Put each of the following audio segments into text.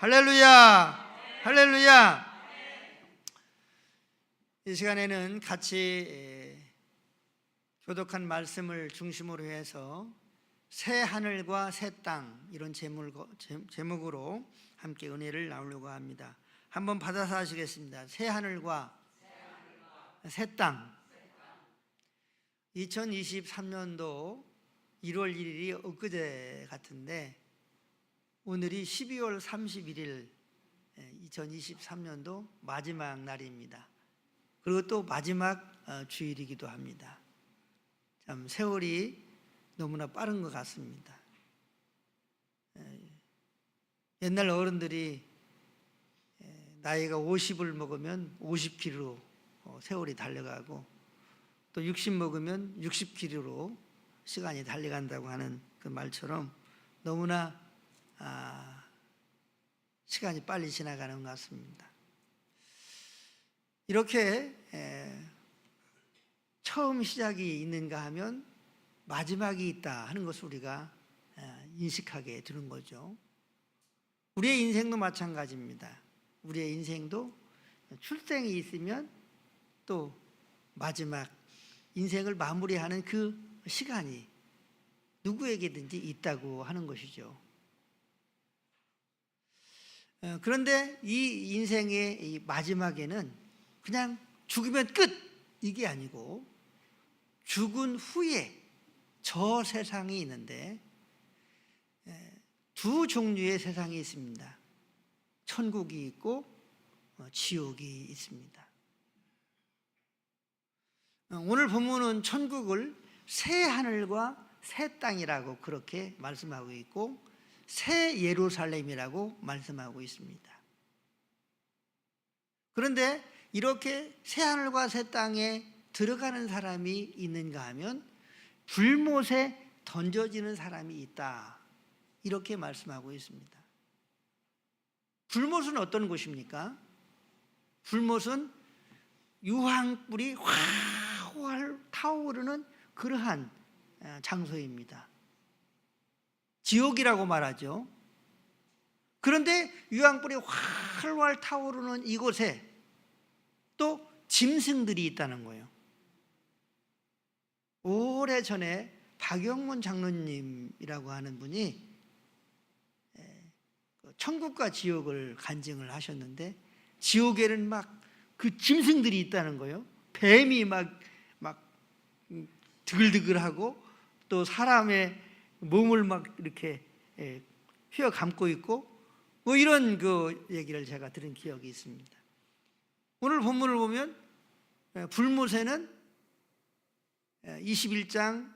할렐루야! 할렐루야! 이 시간에는 같이 교독한 말씀을 중심으로 해서 새 하늘과 새 땅, 이런 제목으로 함께 은혜를 나누려고 합니다. 한번 받아서 하시겠습니다. 새 하늘과 새 땅. 2023년도 1월 1일이 엊그제 같은데 오늘이 12월 31일 2023년도 마지막 날입니다. 그리고 또 마지막 주일이기도 합니다. 참 세월이 너무나 빠른 것 같습니다. 옛날 어른들이 나이가 50을 먹으면 50km로 세월이 달려가고 또 60 먹으면 60km로 시간이 달려간다고 하는 그 말처럼 너무나 시간이 빨리 지나가는 것 같습니다. 이렇게 처음 시작이 있는가 하면 마지막이 있다 하는 것을 우리가 인식하게 되는 거죠. 우리의 인생도 마찬가지입니다. 우리의 인생도 출생이 있으면 또 마지막 인생을 마무리하는 그 시간이 누구에게든지 있다고 하는 것이죠. 그런데 이 인생의 이 마지막에는 그냥 죽으면 끝! 이게 아니고 죽은 후에 저 세상이 있는데 두 종류의 세상이 있습니다. 천국이 있고 지옥이 있습니다. 오늘 본문은 천국을 새 하늘과 새 땅이라고 그렇게 말씀하고 있고 새 예루살렘이라고 말씀하고 있습니다. 그런데 이렇게 새 하늘과 새 땅에 들어가는 사람이 있는가 하면 불못에 던져지는 사람이 있다, 이렇게 말씀하고 있습니다. 불못은 어떤 곳입니까? 불못은 유황불이 활활 타오르는 그러한 장소입니다. 지옥이라고 말하죠. 그런데 유황불이 활활 타오르는 이곳에 또 짐승들이 있다는 거예요. 오래전에 박영문 장로님이라고 하는 분이 천국과 지옥을 간증을 하셨는데 지옥에는 막 그 짐승들이 있다는 거예요. 뱀이 막 드글드글하고 또 사람의 몸을 막 이렇게 휘어 감고 있고 뭐 이런 그 얘기를 제가 들은 기억이 있습니다. 오늘 본문을 보면 불못에는 21장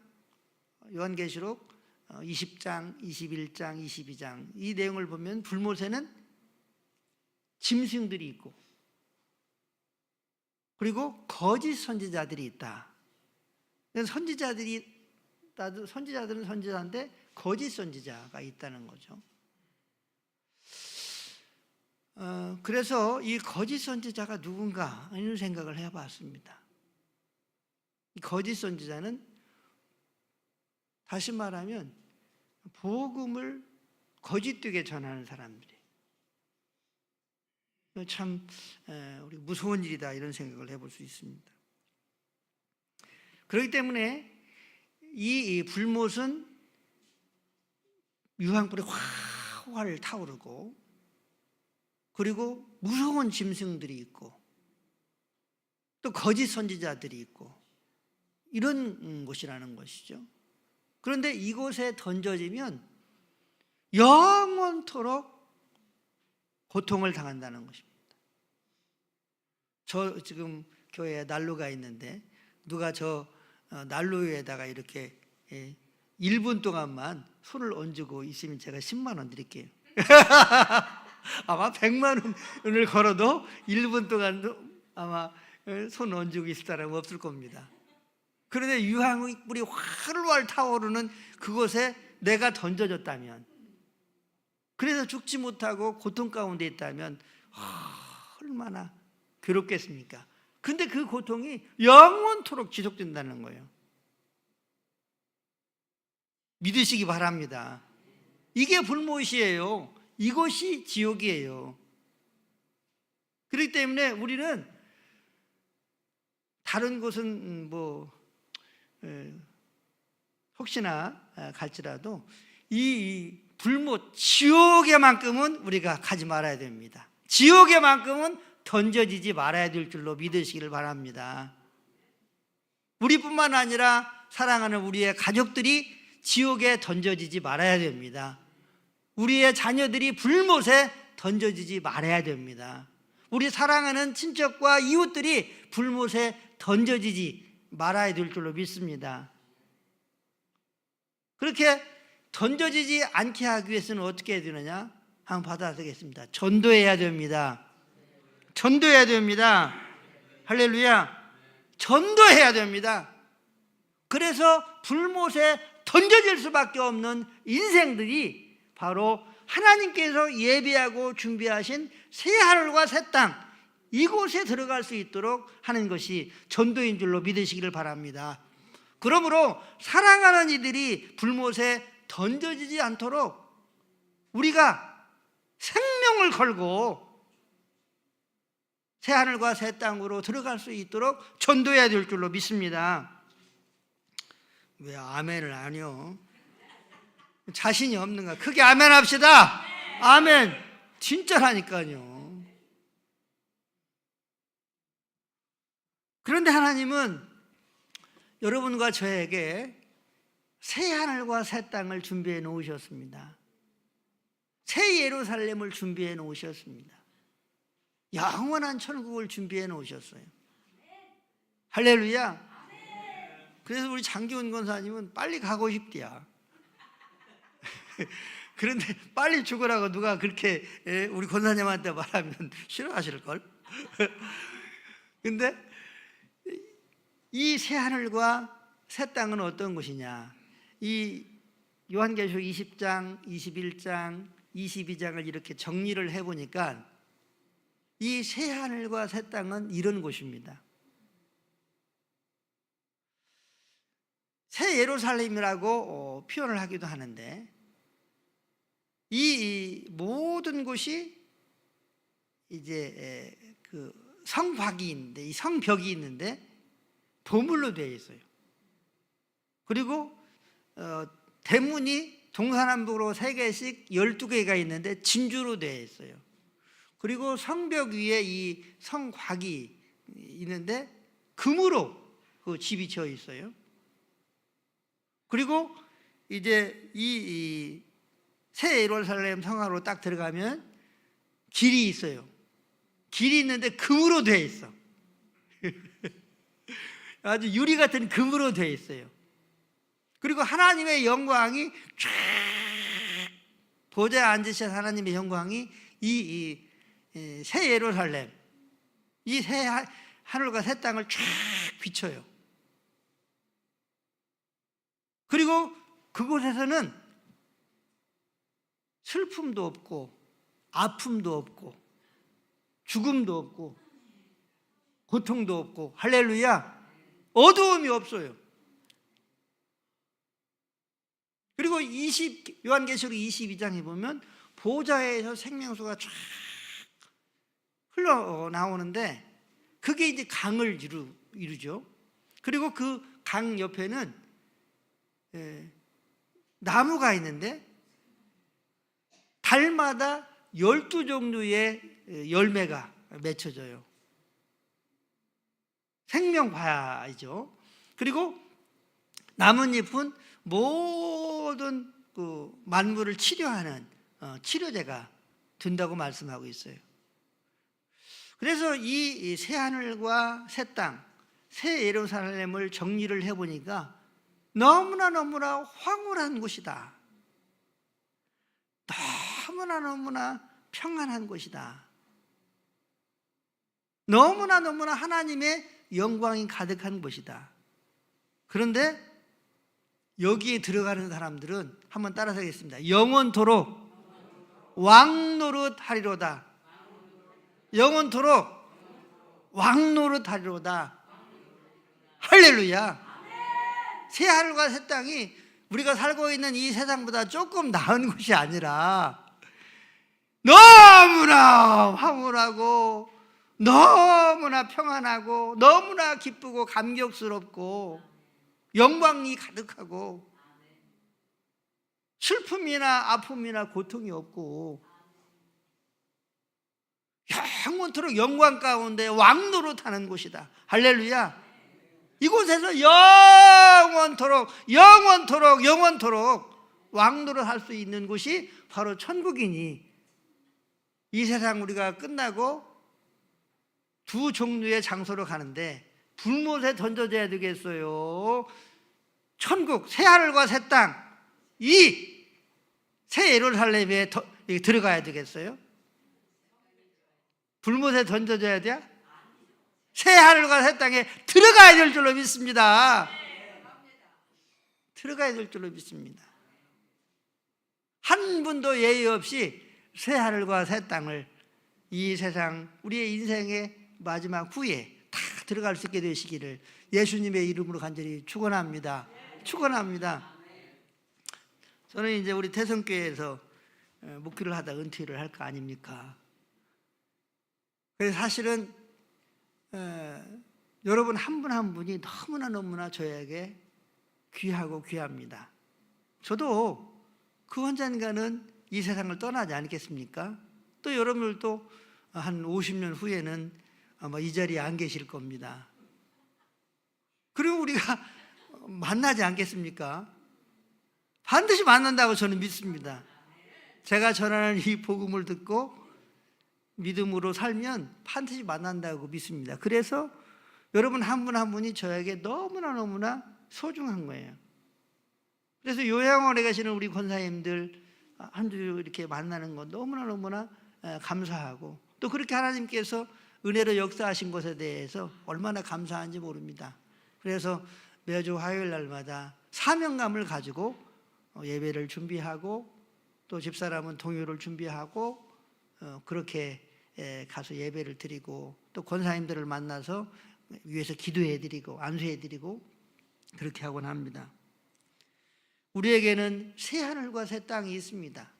요한계시록 20장, 21장, 22장 이 내용을 보면 불못에는 짐승들이 있고 그리고 거짓 선지자들이 있다. 선지자들은 선지자인데 거짓 선지자가 있다는 거죠. 그래서 이 거짓 선지자가 누군가 이런 생각을 해봤습니다. 이 거짓 선지자는 다시 말하면 복음을 거짓되게 전하는 사람들이 참 우리 무서운 일이다, 이런 생각을 해볼 수 있습니다. 그렇기 때문에 이 불못은 유황불이 활활 타오르고 그리고 무서운 짐승들이 있고 또 거짓 선지자들이 있고 이런 곳이라는 것이죠. 그런데 이곳에 던져지면 영원토록 고통을 당한다는 것입니다. 저 지금 교회에 난로가 있는데 누가 저 난로에다가 이렇게 1분 동안만 손을 얹고 있으면 제가 10만 원 드릴게요. 아마 100만 원을 걸어도 1분 동안도 아마 손 얹고 있을 사람은 없을 겁니다. 그런데 유황불이 활활 타오르는 그곳에 내가 던져졌다면, 그래서 죽지 못하고 고통 가운데 있다면 얼마나 괴롭겠습니까? 근데 그 고통이 영원토록 지속된다는 거예요. 믿으시기 바랍니다. 이게 불못이에요. 이곳이 지옥이에요. 그렇기 때문에 우리는 다른 곳은 혹시나 갈지라도 이 불못 지옥에만큼은 우리가 가지 말아야 됩니다. 지옥에만큼은 던져지지 말아야 될 줄로 믿으시기를 바랍니다. 우리뿐만 아니라 사랑하는 우리의 가족들이 지옥에 던져지지 말아야 됩니다. 우리의 자녀들이 불못에 던져지지 말아야 됩니다. 우리 사랑하는 친척과 이웃들이 불못에 던져지지 말아야 될 줄로 믿습니다. 그렇게 던져지지 않게 하기 위해서는 어떻게 해야 되느냐? 한번 받아들이겠습니다. 전도해야 됩니다. 전도해야 됩니다. 할렐루야. 전도해야 됩니다. 그래서 불못에 던져질 수밖에 없는 인생들이 바로 하나님께서 예비하고 준비하신 새 하늘과 새 땅, 이곳에 들어갈 수 있도록 하는 것이 전도인 줄로 믿으시기를 바랍니다. 그러므로 사랑하는 이들이 불못에 던져지지 않도록 우리가 생명을 걸고 새 하늘과 새 땅으로 들어갈 수 있도록 전도해야 될 줄로 믿습니다. 왜 아멘을 안 해요? 자신이 없는가? 크게 아멘 합시다. 아멘. 진짜라니까요. 그런데 하나님은 여러분과 저에게 새 하늘과 새 땅을 준비해 놓으셨습니다. 새 예루살렘을 준비해 놓으셨습니다. 영원한 천국을 준비해 놓으셨어요. 할렐루야. 그래서 우리 장기훈 권사님은 빨리 가고 싶대요. 그런데 빨리 죽으라고 누가 그렇게 우리 권사님한테 말하면 싫어하실걸? 근데 이 새 하늘과 새 땅은 어떤 것이냐? 이 요한계시록 20장, 21장, 22장을 이렇게 정리를 해보니까 이 새 하늘과 새 땅은 이런 곳입니다. 새 예루살렘이라고 표현을 하기도 하는데 이 모든 곳이 이제 그 성곽이 있는데, 이 성벽이 있는데 보물로 되어 있어요. 그리고 대문이 동서남북으로 3개씩 12개가 있는데 진주로 되어 있어요. 그리고 성벽 위에 이 성곽이 있는데 금으로 그 집이 지어 있어요. 그리고 이제 이 새 예루살렘 성화로 딱 들어가면 길이 있어요. 길이 있는데 금으로 되어 있어. 아주 유리 같은 금으로 되어 있어요. 그리고 하나님의 영광이 쫙, 보좌에 앉으신 하나님의 영광이 이 새 예루살렘, 이 새 하늘과 새 땅을 쫙 비춰요. 그리고 그곳에서는 슬픔도 없고 아픔도 없고 죽음도 없고 고통도 없고, 할렐루야, 어두움이 없어요. 그리고 요한계시록 22장에 보면 보좌에서 생명수가 쫙 흘러나오는데 그게 이제 강을 이루죠. 그리고 그 강 옆에는 나무가 있는데 달마다 12종류의 열매가 맺혀져요. 생명바이죠. 그리고 나뭇잎은 모든 그 만물을 치료하는 치료제가 된다고 말씀하고 있어요. 그래서 이 새 하늘과 새 땅, 새 예루살렘을 정리를 해보니까 너무나 황홀한 곳이다. 너무나 평안한 곳이다. 너무나 하나님의 영광이 가득한 곳이다. 그런데 여기에 들어가는 사람들은 한번 따라서 하겠습니다. 영원토록 왕노릇 하리로다. 영원토록 왕노릇 하리로다. 할렐루야. 새 하늘과 새 땅이 우리가 살고 있는 이 세상보다 조금 나은 곳이 아니라 너무나 황홀하고 너무나 평안하고 너무나 기쁘고 감격스럽고 영광이 가득하고 슬픔이나 아픔이나 고통이 없고 영원토록 영광 가운데 왕노릇하는 곳이다. 할렐루야. 이곳에서 영원토록 왕노릇할 수 있는 곳이 바로 천국이니, 이 세상 우리가 끝나고 두 종류의 장소로 가는데 불못에 던져져야 되겠어요? 천국, 새하늘과 새 땅, 이 새 예루살렘에 들어가야 되겠어요? 불못에 던져져야 돼요? 새하늘과 새 땅에 들어가야 될 줄로 믿습니다. 들어가야 될 줄로 믿습니다. 한 분도 예의 없이 새하늘과 새 땅을, 이 세상 우리의 인생의 마지막 후에 다 들어갈 수 있게 되시기를 예수님의 이름으로 간절히 축원합니다. 축원합니다. 저는 이제 우리 태성교회에서 목회를 하다 은퇴를 할 거 아닙니까? 그래서 사실은 여러분 한 분 한 분이 너무나 저에게 귀하고 귀합니다. 저도 그 언젠가는 이 세상을 떠나지 않겠습니까? 또 여러분들도 한 50년 후에는 아마 이 자리에 안 계실 겁니다. 그리고 우리가 만나지 않겠습니까? 반드시 만난다고 저는 믿습니다. 제가 전하는 이 복음을 듣고 믿음으로 살면 반드시 만난다고 믿습니다. 그래서 여러분 한 분 한 분이 저에게 너무나 소중한 거예요. 그래서 요양원에 계시는 우리 권사님들 한 주 이렇게 만나는 거 너무나 감사하고, 또 그렇게 하나님께서 은혜로 역사하신 것에 대해서 얼마나 감사한지 모릅니다. 그래서 매주 화요일 날마다 사명감을 가지고 예배를 준비하고, 또 집사람은 동요를 준비하고, 그렇게 가서 예배를 드리고, 또 권사님들을 만나서 위에서 기도해 드리고 안수해 드리고 그렇게 하곤 합니다. 우리에게는 새 하늘과 새 땅이 있습니다.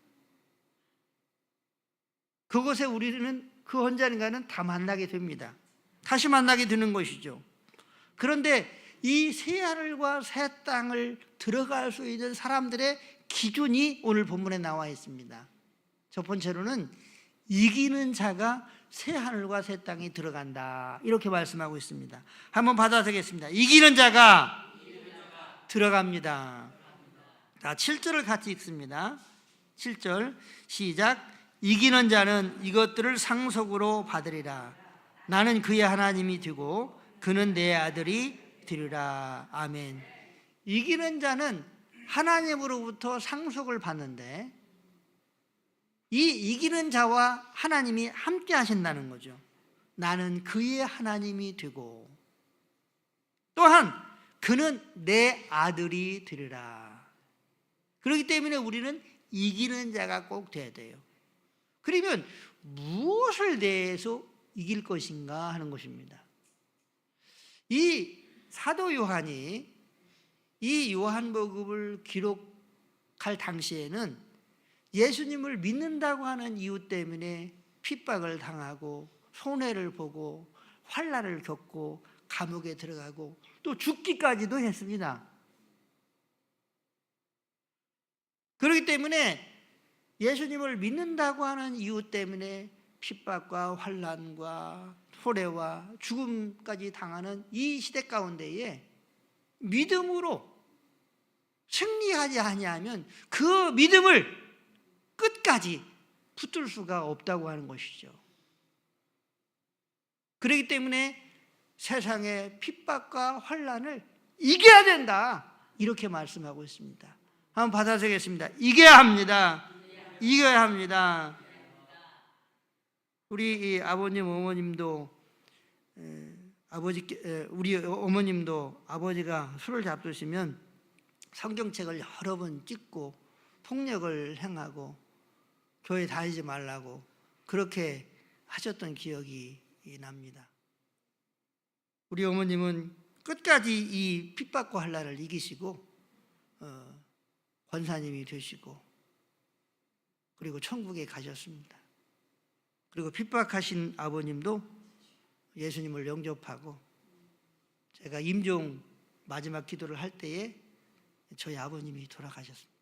그곳에 우리는 그 언젠가는 다 만나게 됩니다. 다시 만나게 되는 것이죠. 그런데 이 새 하늘과 새 땅을 들어갈 수 있는 사람들의 기준이 오늘 본문에 나와 있습니다. 첫 번째로는 이기는 자가 새 하늘과 새 땅에 들어간다, 이렇게 말씀하고 있습니다. 한번 받아서겠습니다. 이기는 자가 들어갑니다. 자, 7절을 같이 읽습니다. 7절 시작. 이기는 자는 이것들을 상속으로 받으리라. 나는 그의 하나님이 되고 그는 내 아들이 되리라. 아멘. 이기는 자는 하나님으로부터 상속을 받는데, 이 이기는 자와 하나님이 함께 하신다는 거죠. 나는 그의 하나님이 되고 또한 그는 내 아들이 되리라. 그렇기 때문에 우리는 이기는 자가 꼭 돼야 돼요. 그러면 무엇을 대해서 이길 것인가 하는 것입니다. 이 사도 요한이 이 요한복음을 기록할 당시에는 예수님을 믿는다고 하는 이유 때문에 핍박을 당하고 손해를 보고 환난을 겪고 감옥에 들어가고 또 죽기까지도 했습니다. 그렇기 때문에 예수님을 믿는다고 하는 이유 때문에 핍박과 환난과 손해와 죽음까지 당하는 이 시대 가운데에 믿음으로 승리하지 아니하면 그 믿음을 끝까지 붙들 수가 없다고 하는 것이죠. 그렇기 때문에 세상의 핍박과 환난을 이겨야 된다, 이렇게 말씀하고 있습니다. 한번 받아서겠습니다. 이겨야 합니다. 이겨야 합니다. 우리 아버님 어머님도 우리 어머님도 아버지가 술을 잡수시면 성경책을 여러 번 찍고 폭력을 행하고 교회 다니지 말라고 그렇게 하셨던 기억이 납니다. 우리 어머님은 끝까지 이 핍박과 환난을 이기시고 권사님이 되시고 그리고 천국에 가셨습니다. 그리고 핍박하신 아버님도 예수님을 영접하고, 제가 임종 마지막 기도를 할 때에 저희 아버님이 돌아가셨습니다.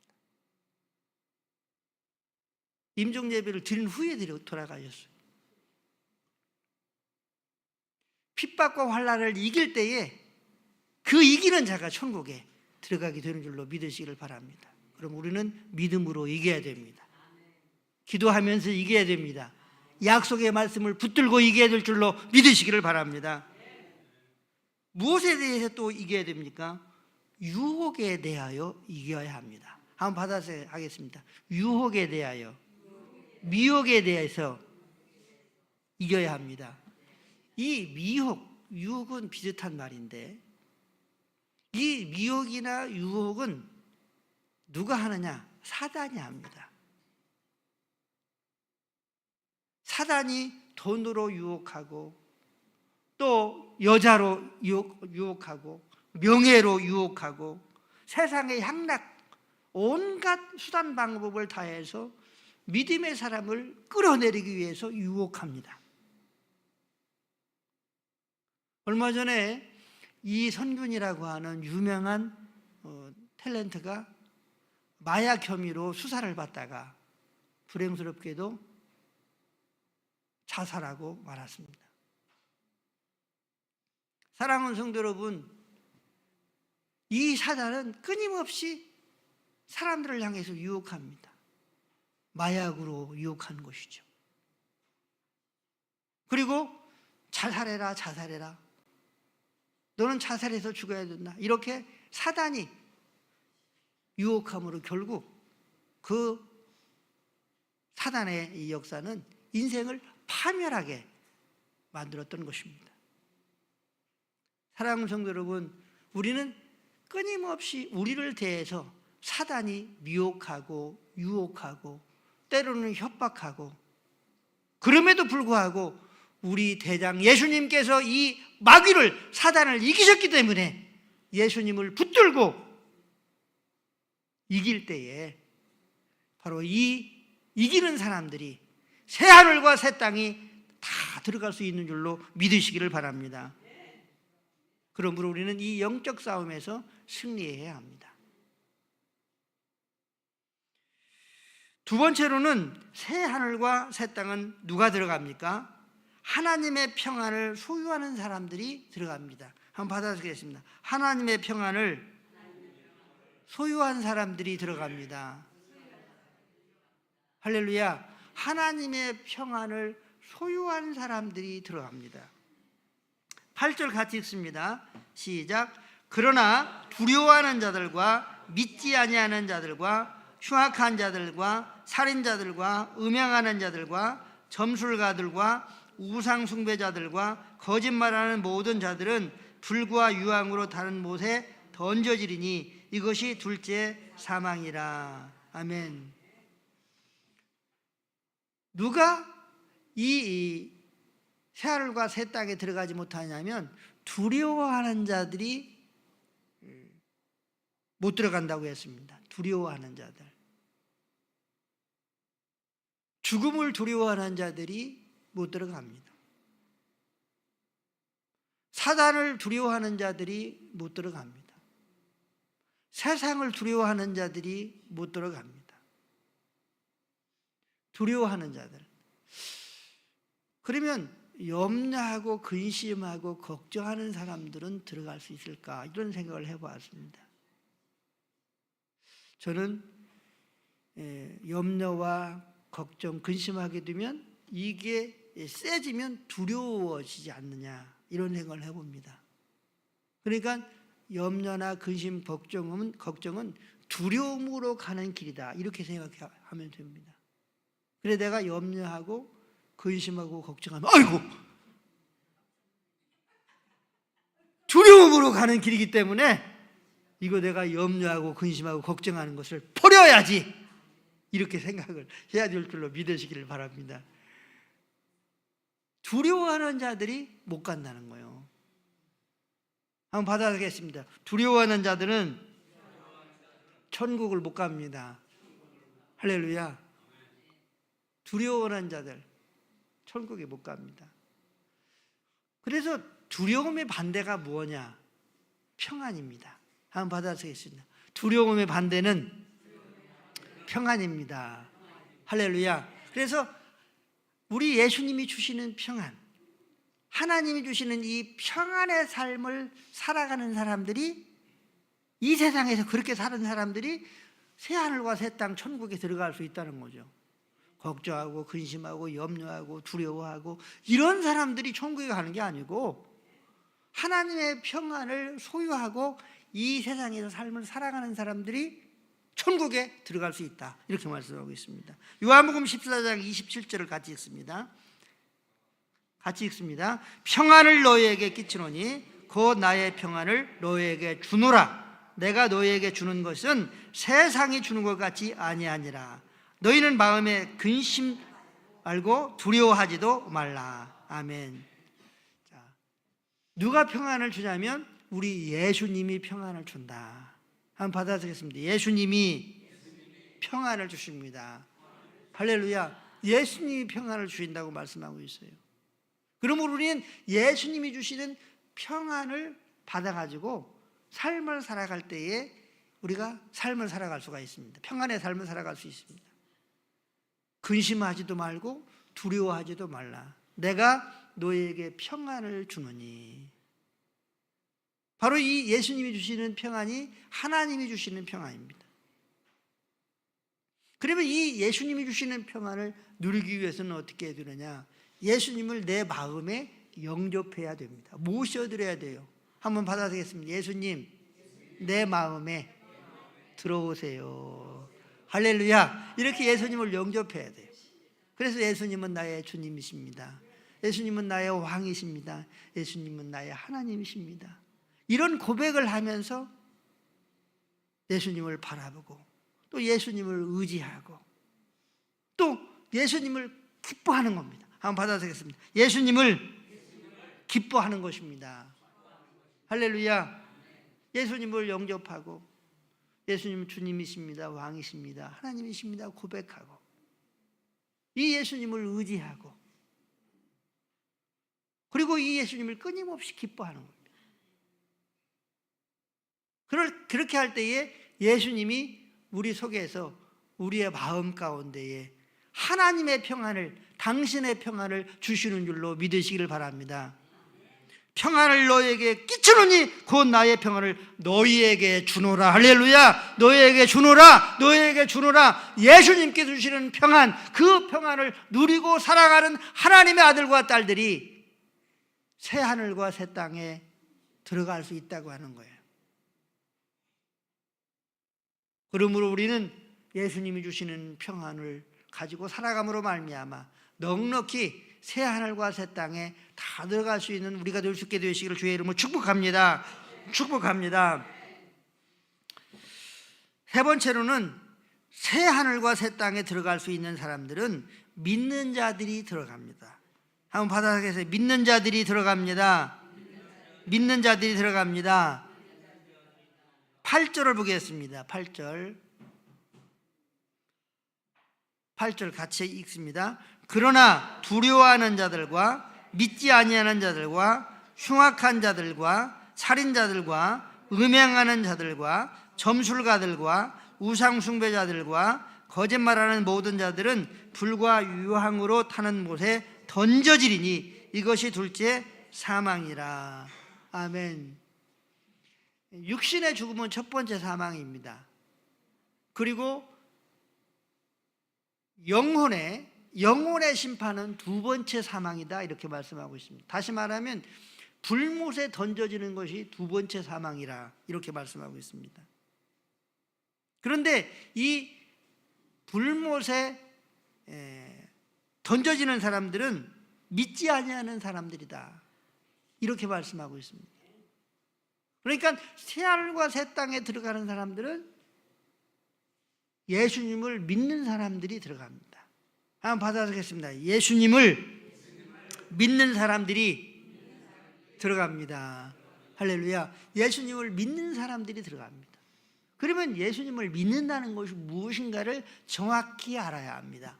임종 예배를 드린 후에 돌아가셨어요. 핍박과 환난을 이길 때에 그 이기는 자가 천국에 들어가게 되는 줄로 믿으시기를 바랍니다. 그럼 우리는 믿음으로 이겨야 됩니다. 기도하면서 이겨야 됩니다. 약속의 말씀을 붙들고 이겨야 될 줄로 믿으시기를 바랍니다. 무엇에 대해서 또 이겨야 됩니까? 유혹에 대하여 이겨야 합니다. 한번 받아서 하겠습니다. 유혹에 대하여, 미혹에 대해서 이겨야 합니다. 이 유혹은 비슷한 말인데, 이 미혹이나 유혹은 누가 하느냐? 사단이 합니다. 사단이 돈으로 유혹하고, 또 여자로 유혹하고, 명예로 유혹하고, 세상의 향락, 온갖 수단 방법을 다해서 믿음의 사람을 끌어내리기 위해서 유혹합니다. 얼마 전에 이선균이라고 하는 유명한 탤런트가 마약 혐의로 수사를 받다가 불행스럽게도 자살하고 말았습니다. 사랑하는 성도 여러분, 이 사단은 끊임없이 사람들을 향해서 유혹합니다. 마약으로 유혹하는 것이죠. 그리고 자살해라, 자살해라. 너는 자살해서 죽어야 된다. 이렇게 사단이 유혹함으로 결국 그 사단의 이 역사는 인생을 파멸하게 만들었던 것입니다. 사랑하는 성도 여러분, 우리는 끊임없이 우리를 대해서 사단이 미혹하고 유혹하고 때로는 협박하고, 그럼에도 불구하고 우리 대장 예수님께서 이 마귀를, 사단을 이기셨기 때문에 예수님을 붙들고 이길 때에 바로 이 이기는 사람들이 새하늘과 새 땅이 다 들어갈 수 있는 줄로 믿으시기를 바랍니다. 그러므로 우리는 이 영적 싸움에서 승리해야 합니다. 두 번째로는 새하늘과 새 땅은 누가 들어갑니까? 하나님의 평안을 소유하는 사람들이 들어갑니다. 한번 받아주겠습니다. 하나님의 평안을 소유한 사람들이 들어갑니다. 할렐루야. 하나님의 평안을 소유한 사람들이 들어갑니다. 8절 같이 읽습니다. 시작. 그러나 두려워하는 자들과 믿지 아니하는 자들과 흉악한 자들과 살인자들과 음행하는 자들과 점술가들과 우상 숭배자들과 거짓말하는 모든 자들은 불과 유황으로 다른 못에 던져지리니 이것이 둘째 사망이라. 아멘. 누가 이 새하늘과 새 땅에 들어가지 못하냐면 두려워하는 자들이 못 들어간다고 했습니다. 두려워하는 자들, 죽음을 두려워하는 자들이 못 들어갑니다. 사단을 두려워하는 자들이 못 들어갑니다. 세상을 두려워하는 자들이 못 들어갑니다. 두려워하는 자들. 그러면 염려하고 근심하고 걱정하는 사람들은 들어갈 수 있을까? 이런 생각을 해보았습니다. 저는 염려와 걱정, 근심하게 되면 이게 세지면 두려워지지 않느냐, 이런 생각을 해봅니다. 그러니까 염려나 근심, 걱정은 두려움으로 가는 길이다, 이렇게 생각하면 됩니다. 그래 내가 염려하고 근심하고 걱정하면 아이고, 두려움으로 가는 길이기 때문에 이거 내가 염려하고 근심하고 걱정하는 것을 버려야지, 이렇게 생각을 해야 될 줄로 믿으시기를 바랍니다. 두려워하는 자들이 못 간다는 거예요. 한번 받아보겠습니다. 두려워하는 자들은 천국을 못 갑니다. 할렐루야. 두려워하는 자들, 천국에 못 갑니다. 그래서 두려움의 반대가 뭐냐? 평안입니다. 한번 받아쓰겠습니다. 두려움의 반대는 평안입니다. 할렐루야. 그래서 우리 예수님이 주시는 평안, 하나님이 주시는 이 평안의 삶을 살아가는 사람들이, 이 세상에서 그렇게 사는 사람들이 새하늘과 새 땅 천국에 들어갈 수 있다는 거죠. 걱정하고 근심하고 염려하고 두려워하고 이런 사람들이 천국에 가는 게 아니고, 하나님의 평안을 소유하고 이 세상에서 삶을 살아가는 사람들이 천국에 들어갈 수 있다, 이렇게 말씀하고 있습니다. 요한복음 14장 27절을 같이 읽습니다. 같이 읽습니다. 평안을 너희에게 끼치노니 곧 나의 평안을 너희에게 주노라. 내가 너희에게 주는 것은 세상이 주는 것 같이 아니하니라. 너희는 마음에 근심 말고 두려워하지도 말라. 아멘. 자, 누가 평안을 주냐면 우리 예수님이 평안을 준다. 한번 받아들이겠습니다. 예수님이 평안을 주십니다. 할렐루야. 예수님이 평안을 주신다고 말씀하고 있어요. 그러므로 우리는 예수님이 주시는 평안을 받아가지고 삶을 살아갈 때에 우리가 삶을 살아갈 수가 있습니다. 평안의 삶을 살아갈 수 있습니다. 근심하지도 말고 두려워하지도 말라. 내가 너희에게 평안을 주노니. 바로 이 예수님이 주시는 평안이 하나님이 주시는 평안입니다. 그러면 이 예수님이 주시는 평안을 누리기 위해서는 어떻게 해야 되느냐? 예수님을 내 마음에 영접해야 됩니다. 모셔드려야 돼요. 한번 받아들이겠습니다. 예수님, 내 마음에 들어오세요. 할렐루야. 이렇게 예수님을 영접해야 돼요. 그래서 예수님은 나의 주님이십니다. 예수님은 나의 왕이십니다. 예수님은 나의 하나님이십니다. 이런 고백을 하면서 예수님을 바라보고 또 예수님을 의지하고 또 예수님을 기뻐하는 겁니다. 한번 받아들이겠습니다. 예수님을 기뻐하는 것입니다. 할렐루야. 예수님을 영접하고 예수님은 주님이십니다. 왕이십니다. 하나님이십니다. 고백하고 이 예수님을 의지하고 그리고 이 예수님을 끊임없이 기뻐하는 겁니다. 그렇게 할 때에 예수님이 우리 속에서 우리의 마음 가운데에 하나님의 평안을, 당신의 평안을 주시는 줄로 믿으시기를 바랍니다. 평안을 너희에게 끼치노니 곧 나의 평안을 너희에게 주노라. 할렐루야. 너희에게 주노라. 너희에게 주노라. 예수님께 주시는 평안, 그 평안을 누리고 살아가는 하나님의 아들과 딸들이 새 하늘과 새 땅에 들어갈 수 있다고 하는 거예요. 그러므로 우리는 예수님이 주시는 평안을 가지고 살아감으로 말미암아 넉넉히 새 하늘과 새 땅에 다 들어갈 수 있는 우리가 될 수 있게 되시기를 주의 이름으로 축복합니다. 축복합니다. 세 번째로는 새 하늘과 새 땅에 들어갈 수 있는 사람들은 믿는 자들이 들어갑니다. 한번 받아서 믿는 자들이 들어갑니다. 믿는 자들이 들어갑니다. 8절을 보겠습니다. 8절 같이 읽습니다. 그러나 두려워하는 자들과 믿지 아니하는 자들과 흉악한 자들과 살인자들과 음행하는 자들과 점술가들과 우상숭배자들과 거짓말하는 모든 자들은 불과 유황으로 타는 못에 던져지리니 이것이 둘째 사망이라. 아멘. 육신의 죽음은 첫 번째 사망입니다. 그리고 영혼의 심판은 두 번째 사망이다, 이렇게 말씀하고 있습니다. 다시 말하면 불못에 던져지는 것이 두 번째 사망이라, 이렇게 말씀하고 있습니다. 그런데 이 불못에 던져지는 사람들은 믿지 아니하는 사람들이다, 이렇게 말씀하고 있습니다. 그러니까 새하늘과 새 땅에 들어가는 사람들은 예수님을 믿는 사람들이 들어갑니다. 한번 받아보겠습니다. 예수님을 믿는 사람들이 들어갑니다. 할렐루야. 예수님을 믿는 사람들이 들어갑니다. 그러면 예수님을 믿는다는 것이 무엇인가를 정확히 알아야 합니다.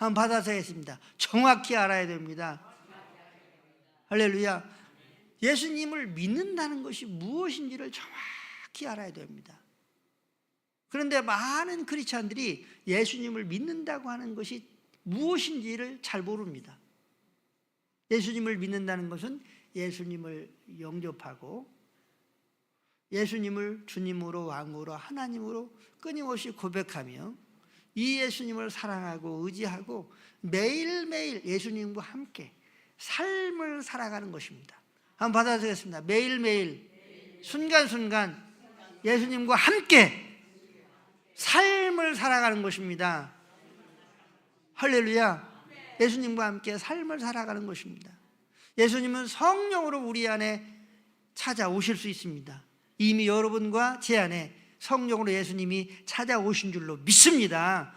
한번 받아서 하겠습니다. 정확히 알아야 됩니다. 할렐루야. 예수님을 믿는다는 것이 무엇인지를 정확히 알아야 됩니다. 그런데 많은 크리스찬들이 예수님을 믿는다고 하는 것이 무엇인지를 잘 모릅니다. 예수님을 믿는다는 것은 예수님을 영접하고 예수님을 주님으로 왕으로 하나님으로 끊임없이 고백하며 이 예수님을 사랑하고 의지하고 매일매일 예수님과 함께 삶을 살아가는 것입니다. 한번 받아주겠습니다. 매일매일 순간순간 예수님과 함께 삶을 살아가는 것입니다. 할렐루야. 예수님과 함께 삶을 살아가는 것입니다. 예수님은 성령으로 우리 안에 찾아오실 수 있습니다. 이미 여러분과 제 안에 성령으로 예수님이 찾아오신 줄로 믿습니다.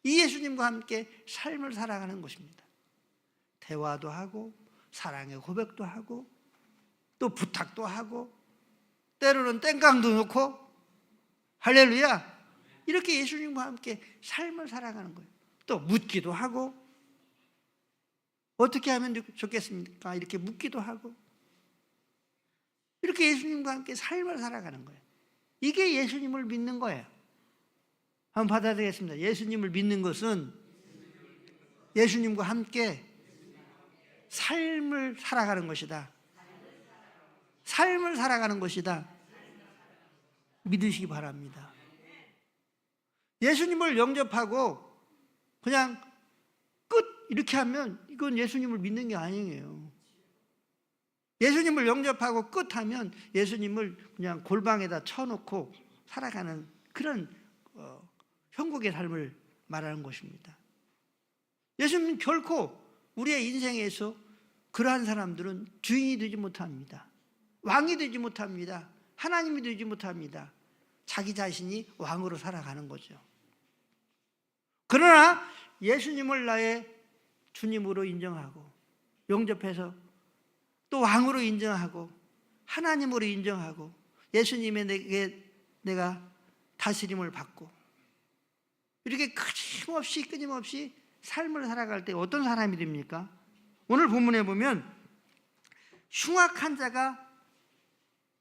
이 예수님과 함께 삶을 살아가는 것입니다. 대화도 하고 사랑의 고백도 하고 또 부탁도 하고 때로는 땡깡도 놓고 할렐루야. 이렇게 예수님과 함께 삶을 살아가는 거예요. 또 묻기도 하고 어떻게 하면 좋겠습니까? 이렇게 묻기도 하고 이렇게 예수님과 함께 삶을 살아가는 거예요. 이게 예수님을 믿는 거예요. 한번 받아들이겠습니다. 예수님을 믿는 것은 예수님과 함께 삶을 살아가는 것이다. 삶을 살아가는 것이다. 믿으시기 바랍니다. 예수님을 영접하고 그냥 끝 이렇게 하면 이건 예수님을 믿는 게 아니에요. 예수님을 영접하고 끝하면 예수님을 그냥 골방에다 쳐놓고 살아가는 그런 형국의 삶을 말하는 것입니다. 예수님은 결코 우리의 인생에서 그러한 사람들은 주인이 되지 못합니다. 왕이 되지 못합니다. 하나님이 되지 못합니다. 자기 자신이 왕으로 살아가는 거죠. 그러나 예수님을 나의 주님으로 인정하고 영접해서 또 왕으로 인정하고 하나님으로 인정하고 예수님의 내게 내가 다스림을 받고 이렇게 끊임없이 삶을 살아갈 때 어떤 사람이 됩니까? 오늘 본문에 보면 흉악한 자가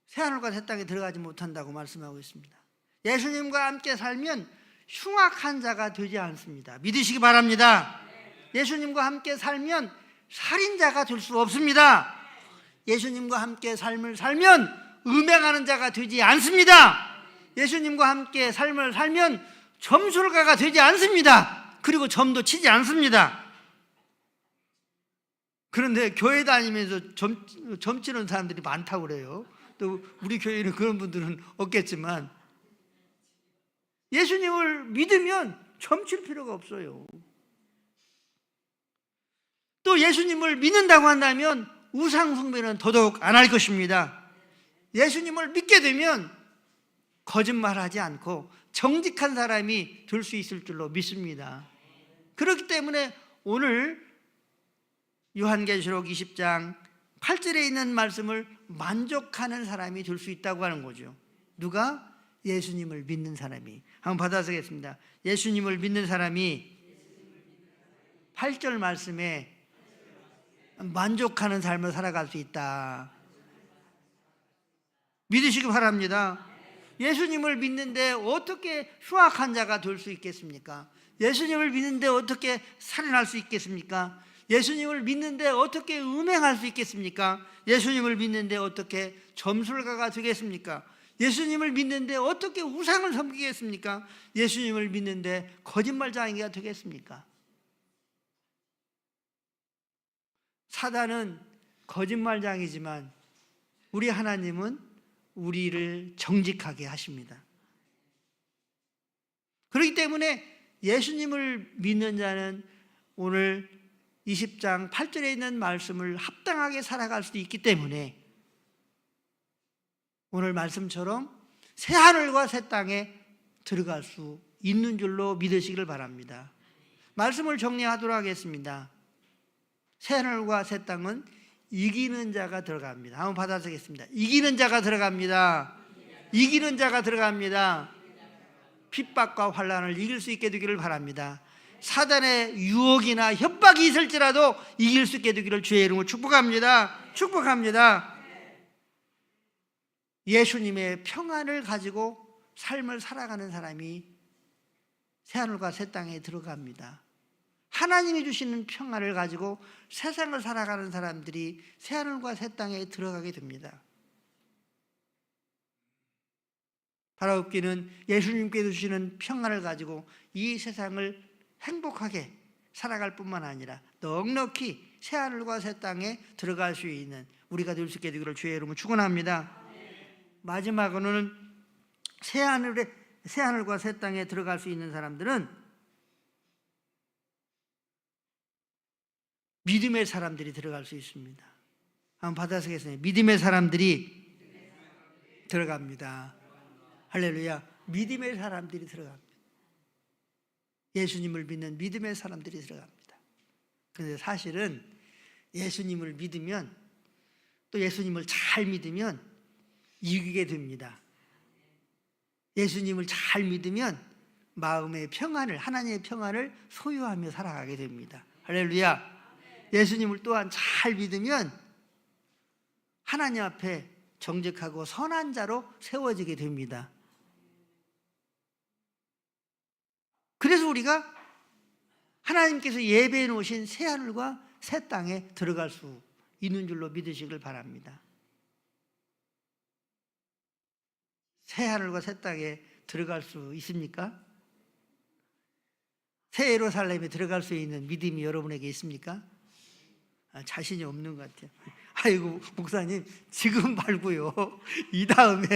새하늘과 새 땅에 들어가지 못한다고 말씀하고 있습니다. 예수님과 함께 살면 흉악한 자가 되지 않습니다. 믿으시기 바랍니다. 예수님과 함께 살면 살인자가 될 수 없습니다. 예수님과 함께 삶을 살면 음행하는 자가 되지 않습니다. 예수님과 함께 삶을 살면 점술가가 되지 않습니다. 그리고 점도 치지 않습니다. 그런데 교회 다니면서 점 치는 사람들이 많다고 그래요. 또 우리 교회는 그런 분들은 없겠지만 예수님을 믿으면 점칠 필요가 없어요. 또 예수님을 믿는다고 한다면 우상 숭배는 더더욱 안 할 것입니다. 예수님을 믿게 되면 거짓말하지 않고 정직한 사람이 될 수 있을 줄로 믿습니다. 그렇기 때문에 오늘 요한계시록 20장 8절에 있는 말씀을 만족하는 사람이 될 수 있다고 하는 거죠. 누가? 예수님을 믿는 사람이. 한번 받아서겠습니다. 예수님을 믿는 사람이 8절 말씀에 만족하는 삶을 살아갈 수 있다. 믿으시기 바랍니다. 예수님을 믿는데 어떻게 흉악한 자가 될 수 있겠습니까? 예수님을 믿는데 어떻게 살인할 수 있겠습니까? 예수님을 믿는데 어떻게 음행할 수 있겠습니까? 예수님을 믿는데 어떻게 점술가가 되겠습니까? 예수님을 믿는데 어떻게 우상을 섬기겠습니까? 예수님을 믿는데 거짓말장이가 되겠습니까? 사단은 거짓말장이지만 우리 하나님은 우리를 정직하게 하십니다. 그렇기 때문에 예수님을 믿는 자는 오늘 20장 8절에 있는 말씀을 합당하게 살아갈 수 있기 때문에 오늘 말씀처럼 새하늘과 새 땅에 들어갈 수 있는 줄로 믿으시기를 바랍니다. 말씀을 정리하도록 하겠습니다. 새하늘과 새 땅은 이기는 자가 들어갑니다. 한번 받아주겠습니다. 이기는 자가 들어갑니다. 이기는 자가 들어갑니다. 핍박과 환난을 이길 수 있게 되기를 바랍니다. 사단의 유혹이나 협박이 있을지라도 이길 수 있게 되기를 주의 이름으로 축복합니다. 축복합니다. 예수님의 평안을 가지고 삶을 살아가는 사람이 새하늘과 새 땅에 들어갑니다. 하나님이 주시는 평안을 가지고 세상을 살아가는 사람들이 새하늘과 새 땅에 들어가게 됩니다. 바라옵기는 예수님께서 주시는 평안을 가지고 이 세상을 행복하게 살아갈 뿐만 아니라 넉넉히 새하늘과 새 땅에 들어갈 수 있는 우리가 될 수 있게 되기를 주의 이름으로 축원합니다. 마지막으로는 새하늘과 새 땅에 들어갈 수 있는 사람들은 믿음의 사람들이 들어갈 수 있습니다. 한번 받아쓰겠습니다. 믿음의 사람들이 들어갑니다. 할렐루야. 믿음의 사람들이 들어갑니다. 예수님을 믿는 믿음의 사람들이 들어갑니다. 그런데 사실은 예수님을 믿으면, 또 예수님을 잘 믿으면 이기게 됩니다. 예수님을 잘 믿으면 마음의 평안을, 하나님의 평안을 소유하며 살아가게 됩니다. 할렐루야. 예수님을 또한 잘 믿으면 하나님 앞에 정직하고 선한 자로 세워지게 됩니다. 그래서 우리가 하나님께서 예배해 놓으신 새하늘과 새 땅에 들어갈 수 있는 줄로 믿으시길 바랍니다. 새하늘과 새 땅에 들어갈 수 있습니까? 새 예루살렘에 들어갈 수 있는 믿음이 여러분에게 있습니까? 자신이 없는 것 같아요. 아이고 목사님 지금 말고요, 이 다음에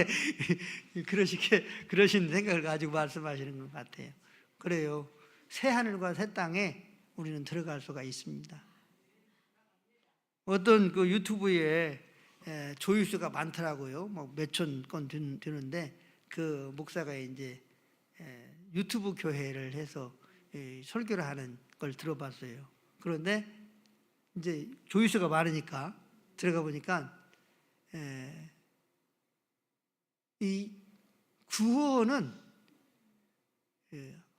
그러신 생각을 가지고 말씀하시는 것 같아요. 그래요. 새하늘과 새 땅에 우리는 들어갈 수가 있습니다. 어떤 그 유튜브에 조회수가 많더라고요. 뭐 몇천 건 되는데 그 목사가 이제 유튜브 교회를 해서 설교를 하는 걸 들어봤어요. 그런데 이제 조회수가 많으니까 들어가 보니까 이 구원은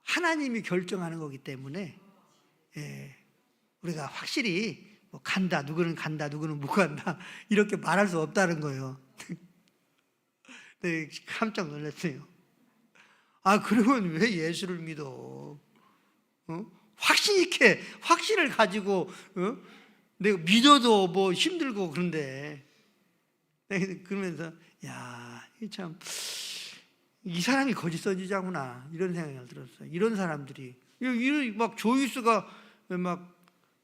하나님이 결정하는 거기 때문에 우리가 확실히 뭐 간다, 누구는 간다, 누구는 못 간다 이렇게 말할 수 없다는 거예요. 네, 깜짝 놀랐어요. 아, 그러면 왜 예수를 믿어? 확신 있게, 확신을 가지고 내가 믿어도 뭐 힘들고 그런데, 그러면서 야, 참 이 사람이 거짓 선지자구나 이런 생각이 들었어요. 이런 사람들이 막 조회수가 막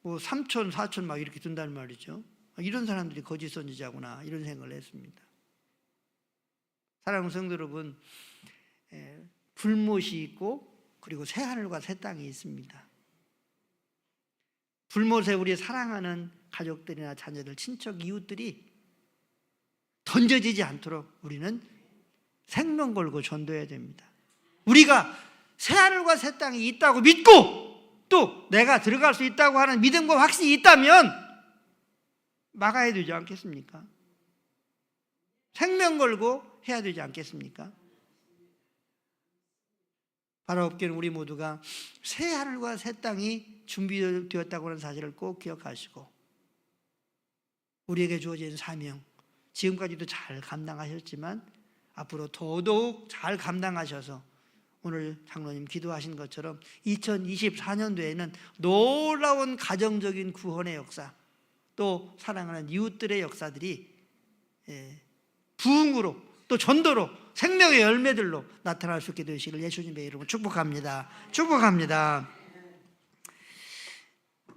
뭐 3천, 4천 막 이렇게 든다는 말이죠. 이런 사람들이 거짓 선지자구나 이런 생각을 했습니다. 사랑하는 성도 여러분, 불못이 있고 그리고 새하늘과 새 땅이 있습니다. 불못에 우리 사랑하는 가족들이나 자녀들, 친척, 이웃들이 던져지지 않도록 우리는 생명 걸고 전도해야 됩니다. 우리가 새하늘과 새 땅이 있다고 믿고 또 내가 들어갈 수 있다고 하는 믿음과 확신이 있다면 막아야 되지 않겠습니까? 생명 걸고 해야 되지 않겠습니까? 바라옵기는 우리 모두가 새하늘과 새 땅이 준비되었다고 하는 사실을 꼭 기억하시고 우리에게 주어진 사명, 지금까지도 잘 감당하셨지만 앞으로 더더욱 잘 감당하셔서 오늘 장로님 기도하신 것처럼 2024년도에는 놀라운 가정적인 구원의 역사, 또 사랑하는 이웃들의 역사들이 부흥으로 또 전도로 생명의 열매들로 나타날 수 있게 되시길 예수님의 이름으로 축복합니다. 축복합니다.